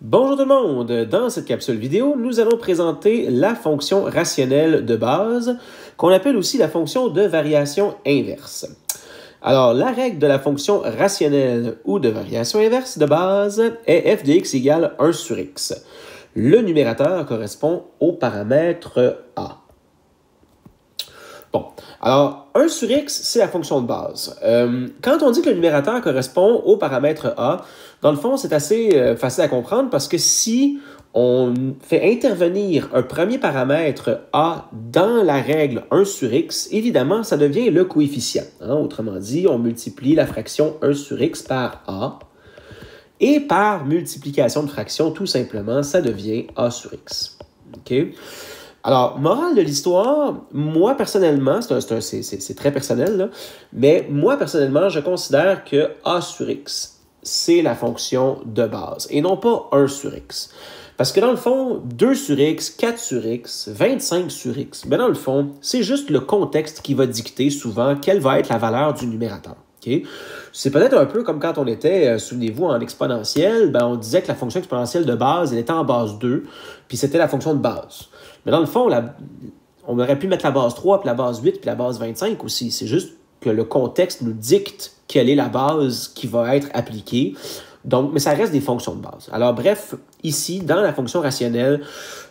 Bonjour tout le monde! Dans cette capsule vidéo, nous allons présenter la fonction rationnelle de base, qu'on appelle aussi la fonction de variation inverse. Alors, la règle de la fonction rationnelle ou de variation inverse de base est f de x égale 1 sur x. Le numérateur correspond au paramètre a. Bon, alors 1 sur x, c'est la fonction de base. Quand on dit que le numérateur correspond au paramètre a, dans le fond, c'est assez facile à comprendre parce que si on fait intervenir un premier paramètre a dans la règle 1 sur x, évidemment, ça devient le coefficient. Autrement dit, on multiplie la fraction 1 sur x par a. Et par multiplication de fraction, tout simplement, ça devient a sur x. OK? Alors, morale de l'histoire, moi personnellement, c'est très personnel, là, mais moi personnellement, je considère que a sur x, c'est la fonction de base, et non pas 1 sur x. Parce que dans le fond, 2 sur x, 4 sur x, 25 sur x, ben dans le fond, c'est juste le contexte qui va dicter souvent quelle va être la valeur du numérateur. Okay? C'est peut-être un peu comme quand on était, souvenez-vous, en exponentielle, ben on disait que la fonction exponentielle de base, elle était en base 2, puis c'était la fonction de base. Mais dans le fond, on aurait pu mettre la base 3, puis la base 8, puis la base 25 aussi. C'est juste que le contexte nous dicte quelle est la base qui va être appliquée. Donc, mais ça reste des fonctions de base. Alors bref, ici, dans la fonction rationnelle,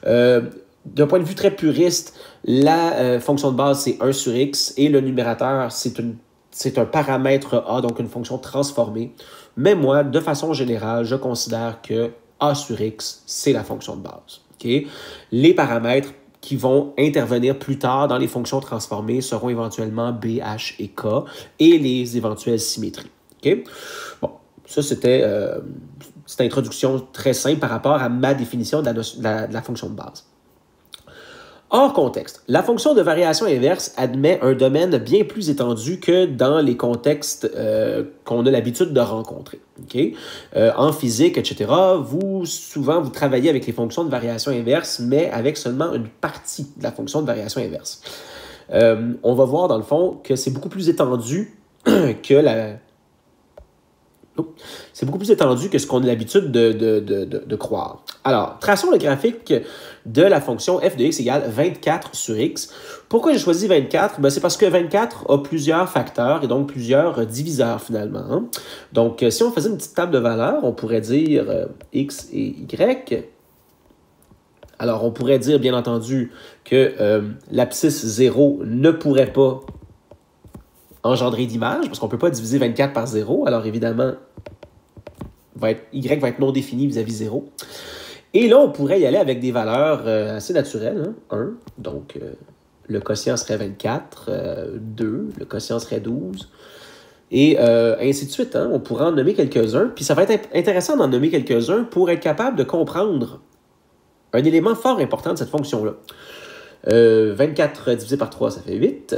d'un point de vue très puriste, la fonction de base, c'est 1 sur x, et le numérateur, c'est un paramètre a, donc une fonction transformée. Mais moi, de façon générale, je considère que a sur x, c'est la fonction de base. Okay? Les paramètres qui vont intervenir plus tard dans les fonctions transformées seront éventuellement b, h et k, et les éventuelles symétries. Okay? Bon, ça c'était cette introduction très simple par rapport à ma définition de la fonction de base. Hors contexte, la fonction de variation inverse admet un domaine bien plus étendu que dans les contextes qu'on a l'habitude de rencontrer. Okay? En physique, etc., souvent, vous travaillez avec les fonctions de variation inverse, mais avec seulement une partie de la fonction de variation inverse. On va voir, dans le fond, que c'est beaucoup plus étendu que c'est beaucoup plus étendu que ce qu'on a l'habitude de croire. Alors, traçons le graphique de la fonction f de x égale 24 sur x. Pourquoi j'ai choisi 24? Ben, c'est parce que 24 a plusieurs facteurs et donc plusieurs diviseurs finalement. Donc, si on faisait une petite table de valeurs, on pourrait dire x et y. Alors, on pourrait dire, bien entendu, que l'abscisse 0 ne pourrait pas engendrer d'image, parce qu'on ne peut pas diviser 24 par 0. Alors, évidemment, y va être non défini vis-à-vis 0. Et là, on pourrait y aller avec des valeurs assez naturelles. 1, donc le quotient serait 24. 2, le quotient serait 12. Et ainsi de suite. On pourrait en nommer quelques-uns. Puis ça va être intéressant d'en nommer quelques-uns pour être capable de comprendre un élément fort important de cette fonction-là. 24 divisé par 3, ça fait 8.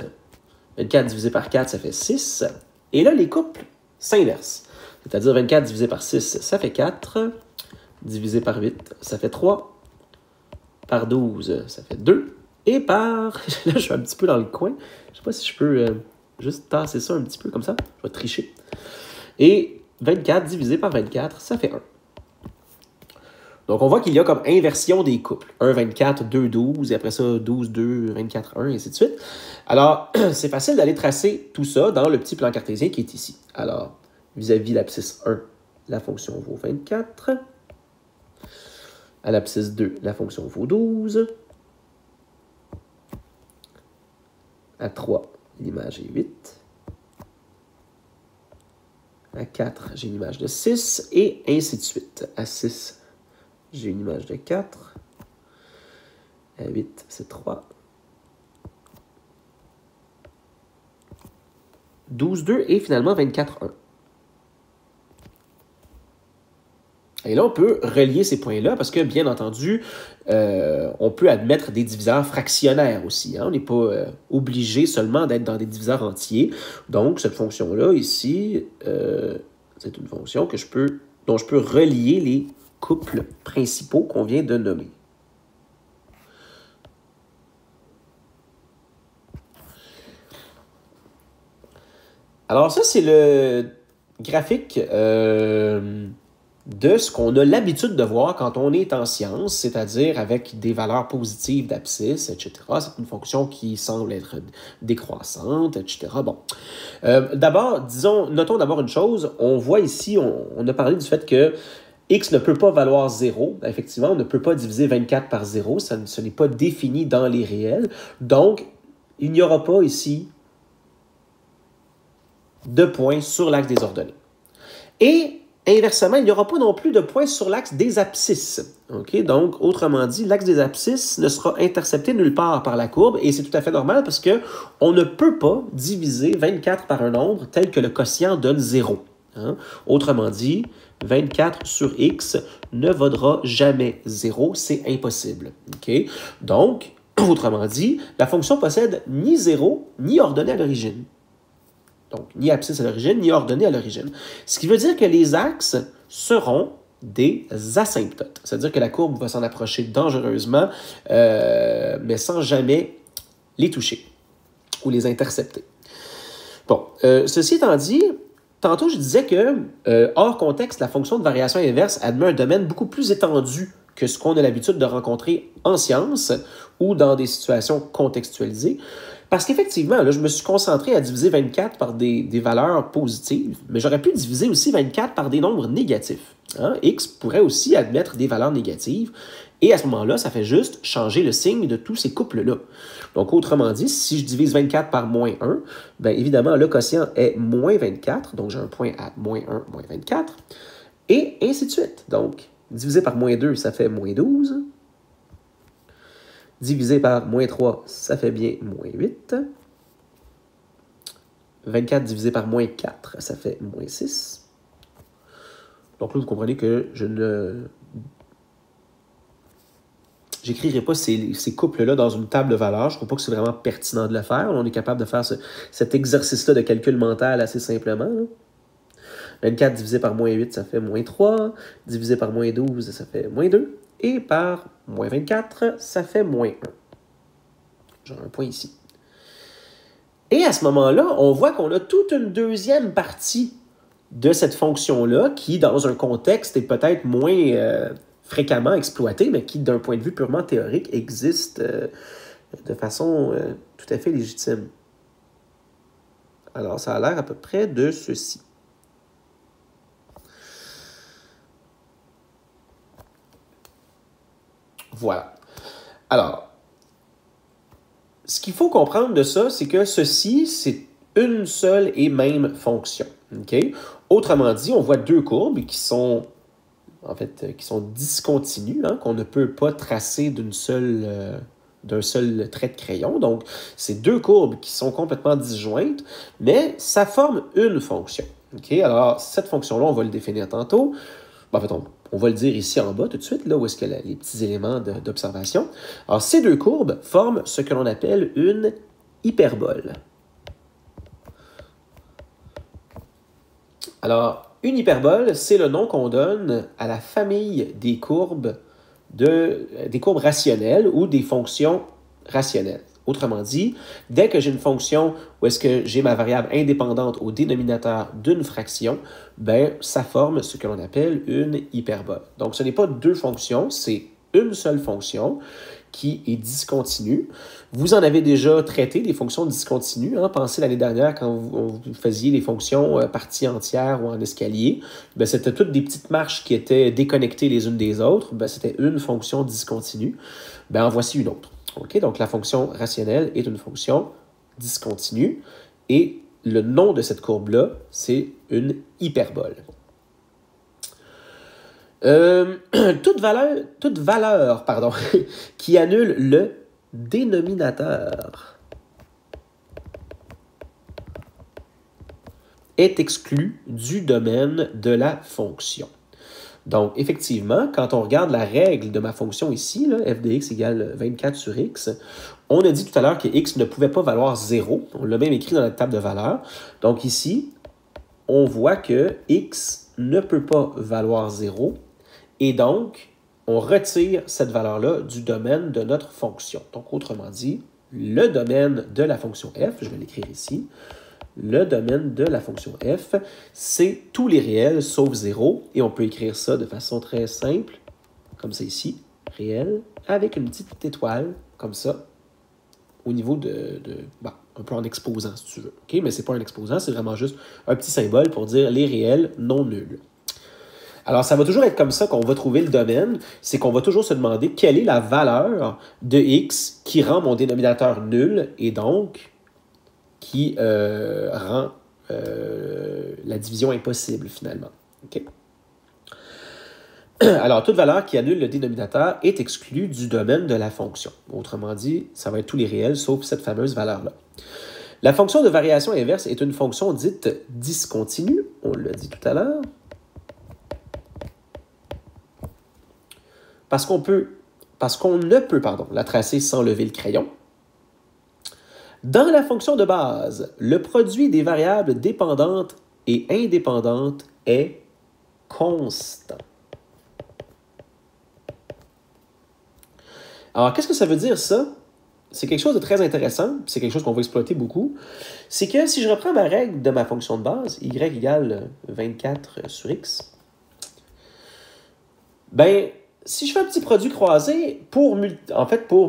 24 divisé par 4, ça fait 6. Et là, les couples s'inversent. C'est-à-dire 24 divisé par 6, ça fait 4. Divisé par 8, ça fait 3. Par 12, ça fait 2. Et par... Là, je suis un petit peu dans le coin. Je ne sais pas si je peux juste tasser ça un petit peu comme ça. Je vais tricher. Et 24 divisé par 24, ça fait 1. Donc, on voit qu'il y a comme inversion des couples. 1, 24, 2, 12, et après ça, 12, 2, 24, 1, et ainsi de suite. Alors, c'est facile d'aller tracer tout ça dans le petit plan cartésien qui est ici. Alors, vis-à-vis l'abscisse 1, la fonction vaut 24. À l'abscisse 2, la fonction vaut 12. À 3, l'image est 8. À 4, j'ai une image de 6, et ainsi de suite. À 6, j'ai une image de 4. À 8, c'est 3. 12, 2 et finalement 24, 1. Et là, on peut relier ces points-là parce que, bien entendu, on peut admettre des diviseurs fractionnaires aussi. On n'est pas obligé seulement d'être dans des diviseurs entiers. Donc, cette fonction-là, ici, c'est une fonction dont je peux relier les couples principaux qu'on vient de nommer. Alors ça, c'est le graphique de ce qu'on a l'habitude de voir quand on est en sciences, c'est-à-dire avec des valeurs positives d'abscisse, etc. C'est une fonction qui semble être décroissante, etc. Bon. D'abord, notons d'abord une chose. On voit ici, on a parlé du fait que x ne peut pas valoir 0. Effectivement, on ne peut pas diviser 24 par 0. Ce n'est pas défini dans les réels. Donc, il n'y aura pas ici de points sur l'axe des ordonnées. Et inversement, il n'y aura pas non plus de points sur l'axe des abscisses. Okay? Donc, autrement dit, l'axe des abscisses ne sera intercepté nulle part par la courbe, et c'est tout à fait normal parce qu'on ne peut pas diviser 24 par un nombre tel que le quotient donne 0. Hein? Autrement dit, 24 sur x ne vaudra jamais 0, c'est impossible. Okay? Donc, autrement dit, la fonction possède ni 0, ni ordonnée à l'origine. Donc, ni abscisse à l'origine, ni ordonnée à l'origine. Ce qui veut dire que les axes seront des asymptotes. C'est-à-dire que la courbe va s'en approcher dangereusement, mais sans jamais les toucher ou les intercepter. Bon, ceci étant dit, tantôt je disais que, hors contexte, la fonction de variation inverse admet un domaine beaucoup plus étendu que ce qu'on a l'habitude de rencontrer en sciences ou dans des situations contextualisées. Parce qu'effectivement, là, je me suis concentré à diviser 24 par des valeurs positives, mais j'aurais pu diviser aussi 24 par des nombres négatifs. Hein? X pourrait aussi admettre des valeurs négatives, et à ce moment-là, ça fait juste changer le signe de tous ces couples-là. Donc, autrement dit, si je divise 24 par moins 1, bien évidemment, le quotient est moins 24, donc j'ai un point à moins 1, moins 24, et ainsi de suite. Donc, divisé par moins 2, ça fait moins 12. Divisé par moins 3, ça fait bien moins 8. 24 divisé par moins 4, ça fait moins 6. Donc là, vous comprenez que je ne... j'écrirai pas ces couples-là dans une table de valeurs. Je ne trouve pas que c'est vraiment pertinent de le faire. On est capable de faire cet exercice-là de calcul mental assez simplement. Là. 24 divisé par moins 8, ça fait moins 3. Divisé par moins 12, ça fait moins 2. Et par moins 24, ça fait moins 1. J'ai un point ici. Et à ce moment-là, on voit qu'on a toute une deuxième partie de cette fonction-là qui, dans un contexte, est peut-être moins fréquemment exploitée, mais qui, d'un point de vue purement théorique, existe de façon tout à fait légitime. Alors, ça a l'air à peu près de ceci. Voilà. Alors, ce qu'il faut comprendre de ça, c'est que ceci, c'est une seule et même fonction. Okay? Autrement dit, on voit deux courbes qui sont, en fait, qui sont discontinues, hein, qu'on ne peut pas tracer d'un seul trait de crayon. Donc, c'est deux courbes qui sont complètement disjointes, mais ça forme une fonction. Okay? Alors, cette fonction-là, on va le définir tantôt. En fait, on va le dire ici en bas tout de suite, là où est-ce que les petits éléments d'observation. Alors, ces deux courbes forment ce que l'on appelle une hyperbole. Alors, une hyperbole, c'est le nom qu'on donne à la famille des courbes rationnelles ou des fonctions rationnelles. Autrement dit, dès que j'ai une fonction où est-ce que j'ai ma variable indépendante au dénominateur d'une fraction, ben, ça forme ce que l'on appelle une hyperbole. Donc, ce n'est pas deux fonctions, c'est une seule fonction qui est discontinue. Vous en avez déjà traité des fonctions discontinues. Hein? Pensez l'année dernière quand vous faisiez les fonctions parties entières ou en escalier. Ben, c'était toutes des petites marches qui étaient déconnectées les unes des autres. Ben, c'était une fonction discontinue. Ben, en voici une autre. Okay? Donc, la fonction rationnelle est une fonction discontinue et le nom de cette courbe-là, c'est une hyperbole. Toute valeur qui annule le dénominateur est exclue du domaine de la fonction. Donc, effectivement, quand on regarde la règle de ma fonction ici, là, f de x égale 24 sur x, on a dit tout à l'heure que x ne pouvait pas valoir 0. On l'a même écrit dans la table de valeurs. Donc ici, on voit que x ne peut pas valoir 0. Et donc, on retire cette valeur-là du domaine de notre fonction. Donc, autrement dit, le domaine de la fonction f, je vais l'écrire ici, le domaine de la fonction f, c'est tous les réels sauf 0. Et on peut écrire ça de façon très simple, comme ça ici, réel, avec une petite étoile, comme ça, au niveau bon, un peu en exposant, si tu veux. Okay? Mais ce n'est pas un exposant, c'est vraiment juste un petit symbole pour dire les réels non nuls. Alors, ça va toujours être comme ça qu'on va trouver le domaine, c'est qu'on va toujours se demander quelle est la valeur de x qui rend mon dénominateur nul et donc qui rend la division impossible finalement. Okay? Alors, toute valeur qui annule le dénominateur est exclue du domaine de la fonction. Autrement dit, ça va être tous les réels sauf cette fameuse valeur-là. La fonction de variation inverse est une fonction dite discontinue, on l'a dit tout à l'heure, parce qu'on ne peut la tracer sans lever le crayon. Dans la fonction de base, le produit des variables dépendantes et indépendantes est constant. Alors, qu'est-ce que ça veut dire, ça? C'est quelque chose de très intéressant, c'est quelque chose qu'on va exploiter beaucoup. C'est que si je reprends ma règle de ma fonction de base, y égale 24 sur x, ben, si je fais un petit produit croisé, pour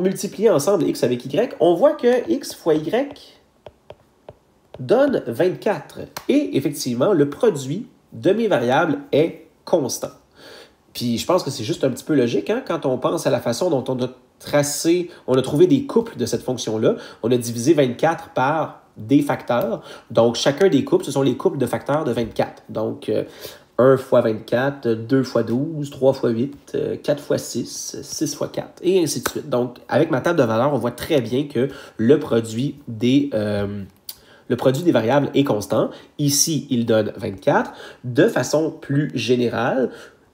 multiplier ensemble x avec y, on voit que x fois y donne 24. Et effectivement, le produit de mes variables est constant. Puis je pense que c'est juste un petit peu logique, hein, quand on pense à la façon dont on a trouvé des couples de cette fonction-là. On a divisé 24 par des facteurs. Donc, chacun des couples, ce sont les couples de facteurs de 24. Donc, 1 fois 24, 2 fois 12, 3 fois 8, 4 fois 6, 6 fois 4, et ainsi de suite. Donc, avec ma table de valeurs, on voit très bien que le produit des variables est constant. Ici, il donne 24. De façon plus générale,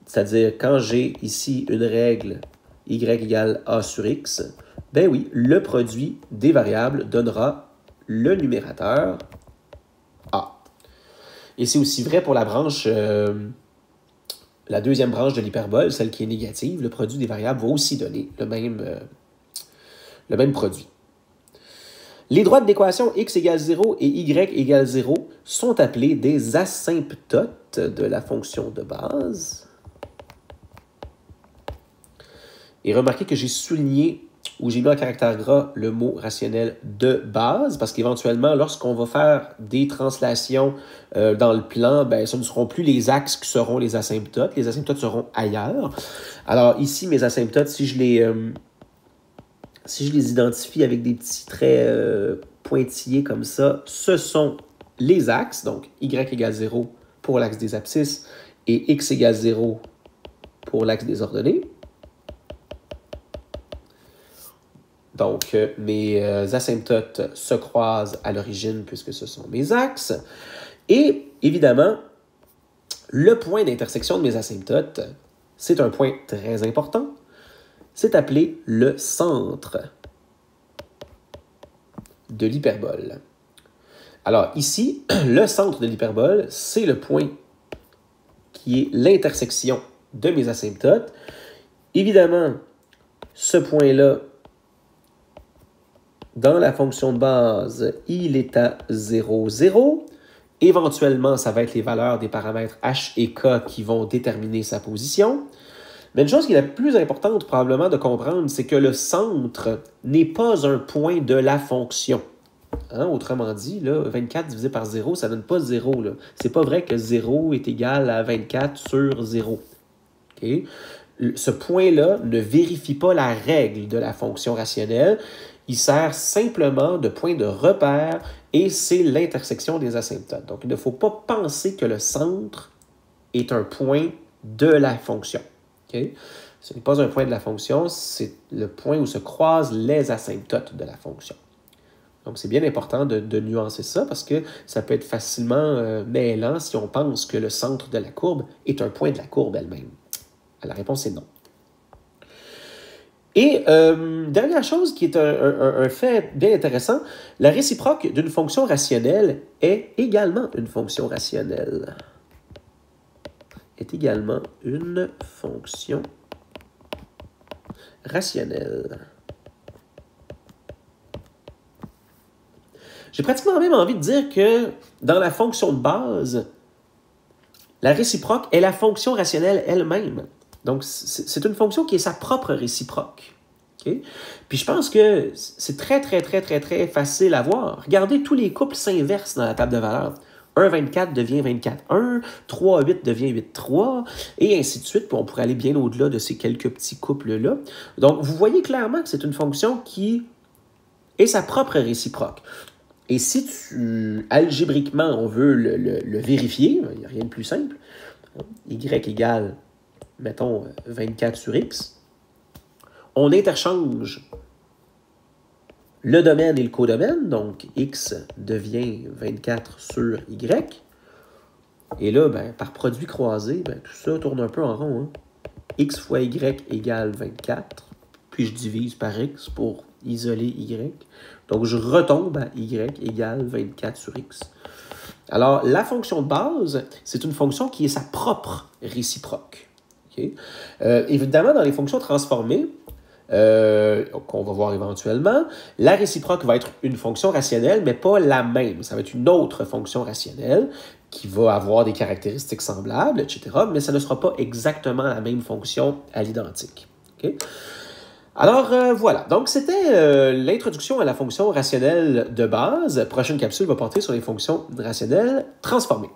c'est-à-dire quand j'ai ici une règle y égale a sur x, ben oui, le produit des variables donnera le numérateur a. Et c'est aussi vrai pour la branche, la deuxième branche de l'hyperbole, celle qui est négative. Le produit des variables va aussi donner le même produit. Les droites d'équation x égale 0 et y égale 0 sont appelées des asymptotes de la fonction de base. Et remarquez que j'ai souligné ou j'ai mis en caractère gras le mot rationnel de base, parce qu'éventuellement, lorsqu'on va faire des translations dans le plan, ben, ce ne seront plus les axes qui seront les asymptotes. Les asymptotes seront ailleurs. Alors ici, mes asymptotes, si je les identifie avec des petits traits pointillés comme ça, ce sont les axes, donc y égale 0 pour l'axe des abscisses et x égale 0 pour l'axe des ordonnées. Donc, mes asymptotes se croisent à l'origine puisque ce sont mes axes. Et évidemment, le point d'intersection de mes asymptotes, c'est un point très important. C'est appelé le centre de l'hyperbole. Alors ici, le centre de l'hyperbole, c'est le point qui est l'intersection de mes asymptotes. Évidemment, ce point-là, dans la fonction de base, il est à 0, 0. Éventuellement, ça va être les valeurs des paramètres h et k qui vont déterminer sa position. Mais une chose qui est la plus importante probablement de comprendre, c'est que le centre n'est pas un point de la fonction. Hein? Autrement dit, là, 24 divisé par 0, ça ne donne pas 0. Ce n'est pas vrai que 0 est égal à 24 sur 0. Okay? Ce point-là ne vérifie pas la règle de la fonction rationnelle. Il sert simplement de point de repère et c'est l'intersection des asymptotes. Donc, il ne faut pas penser que le centre est un point de la fonction. Okay? Ce n'est pas un point de la fonction, c'est le point où se croisent les asymptotes de la fonction. Donc, c'est bien important de nuancer ça parce que ça peut être facilement mêlant si on pense que le centre de la courbe est un point de la courbe elle-même. La réponse est non. Et dernière chose qui est un fait bien intéressant, la réciproque d'une fonction rationnelle est également une fonction rationnelle. Est également une fonction rationnelle. J'ai pratiquement même envie de dire que dans la fonction de base, la réciproque est la fonction rationnelle elle-même. Donc, c'est une fonction qui est sa propre réciproque. Okay? Puis je pense que c'est très facile à voir. Regardez, tous les couples s'inversent dans la table de valeurs. 1,24 devient 24,1, 3,8 devient 8,3, et ainsi de suite. Puis on pourrait aller bien au-delà de ces quelques petits couples-là. Donc, vous voyez clairement que c'est une fonction qui est sa propre réciproque. Et si algébriquement, on veut le vérifier, il n'y a rien de plus simple, y égale, mettons, 24 sur x, on interchange le domaine et le codomaine, donc x devient 24 sur y, et là, par produit croisé, tout ça tourne un peu en rond. Hein. X fois y égale 24, puis je divise par x pour isoler y. Donc, je retombe à y égale 24 sur x. Alors, la fonction de base, c'est une fonction qui est sa propre réciproque. Okay? Évidemment, dans les fonctions transformées, qu'on va voir éventuellement, la réciproque va être une fonction rationnelle, mais pas la même. Ça va être une autre fonction rationnelle qui va avoir des caractéristiques semblables, etc., mais ça ne sera pas exactement la même fonction à l'identique. Okay? Alors, voilà. Donc, c'était l'introduction à la fonction rationnelle de base. Prochaine capsule va porter sur les fonctions rationnelles transformées.